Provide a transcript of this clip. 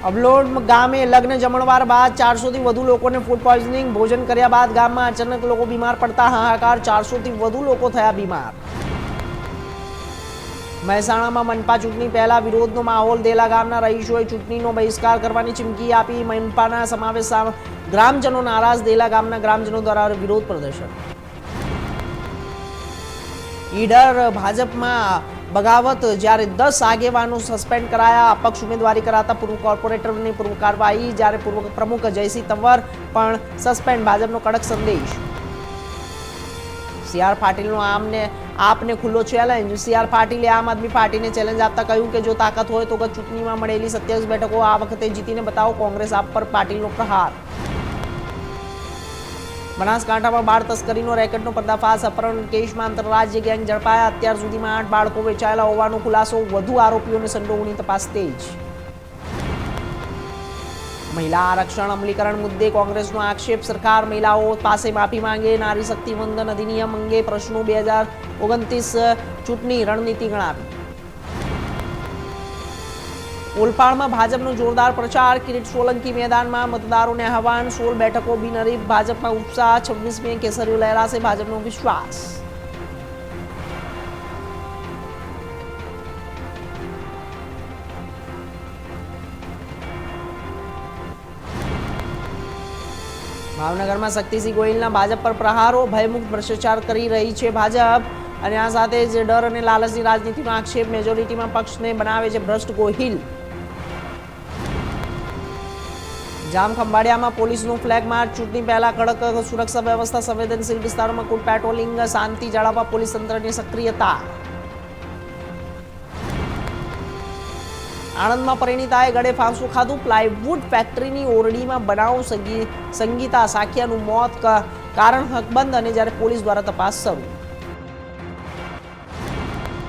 અબલોડ ગામે લગ્ન જમણવાર બાદ 400 થી વધુ લોકોને ફૂડ પોઈઝનિંગ. ભોજન કર્યા બાદ ગામમાં અચાનક લોકો બીમાર પડતા હાહાકાર. 400 થી વધુ લોકો થયા બીમાર. મહેસાણામાં મનપા ચૂંટણી પહેલા વિરોધનો માહોલ. દેલા ગામના રહીશોએ ચૂંટણીનો બહિષ્કાર કરવાની ચીમકી આપી. મનપાના સમાવેશ ગ્રામજનો નારાજ. દેલા ગામના ગ્રામજનો દ્વારા વિરોધ પ્રદર્શન. ઈડર ભાજપમાં બગાવત. જ્યારે 10 આગેવાનો સસ્પેન્ડ કરાયા. અપક્ષ ઉમેદવારી કરાતા પૂર્વ કોર્પોરેટરની પૂર્વ કાર્યવાહી. જ્યારે પૂર્વ પ્રમુખ જયસિંહ તંવર પણ સસ્પેન્ડ. ભાજપનો કડક સંદેશ. સી આર પાટીલનો આપને ખુલ્લો ચેલેન્જ. સી આર પાટીલે આમ આદમી પાર્ટીને ચેલેન્જ આપતા કહ્યું કે જો તાકાત હોય તો ગત ચૂંટણીમાં મળેલી 27 બેઠકો આ વખતે જીતીને બતાવો. કોંગ્રેસ આપ પર પાટીલનો પ્રહાર. બનાસકાંઠામાં બાળ તસ્કરીનો રેકેટનો પર્દાફાશ. અપહરણ કેસમાં આંતરરાજ્ય ગેંગ ઝડપાયા. અત્યાર સુધીમાં 8 બાળકો વેચાયેલા હોવાનો ખુલાસો. વધુ આરોપીઓને સંડોવણી તપાસ તેજ. મહિલા આરક્ષણ અમલીકરણ મુદ્દે કોંગ્રેસનો આક્ષેપ. સરકાર મહિલાઓ પાસે માફી માંગે. નારી શક્તિ વંદન અધિનિયમ અંગે પ્રશ્નો. 2029 ચૂંટણી રણનીતિ ગણાવી. ઓલપાડમાં ભાજપનો જોરદાર પ્રચાર. કિરીટ સોલંકી મેદાનમાં. મતદારોને આહવાન. 16 બેઠકો બિનહરીફ. ભાજપમાં ઉત્સાહ. 26 મે કેસરીઓ લહેરાશે. ભાજપનો વિશ્વાસ. ભાવનગરમાં શક્તિસિંહ ગોહિલના ભાજપ પર પ્રહારો. ભયમુક્ત ભ્રષ્ટાચાર કરી રહી છે ભાજપ. અને આ સાથે જ ડર અને લાલચની રાજનીતિનો આક્ષેપ. મેજોરિટીમાં પક્ષને બનાવે છે ભ્રષ્ટ. ગોહિલ. જામ ખંભાળિયામાં પોલીસનું ફ્લેગ માર્ચ. ચૂંટણી પહેલા કડક સુરક્ષા વ્યવસ્થા. સંવેદનશીલ વિસ્તારોમાં કુલ પેટ્રોલિંગ. શાંતિ જાળવવા પોલીસ તંત્રની સક્રિયતા. આણંદમાં પરિણીતાએ ગળે ફાંસો ખાધું. પ્લાયવુડ ફેક્ટરીની ઓરડીમાં બનાવ. સંગીતા સાખિયાનું મોત. કારણ હકબંધ. અને જ્યારે પોલીસ દ્વારા તપાસ શરૂ.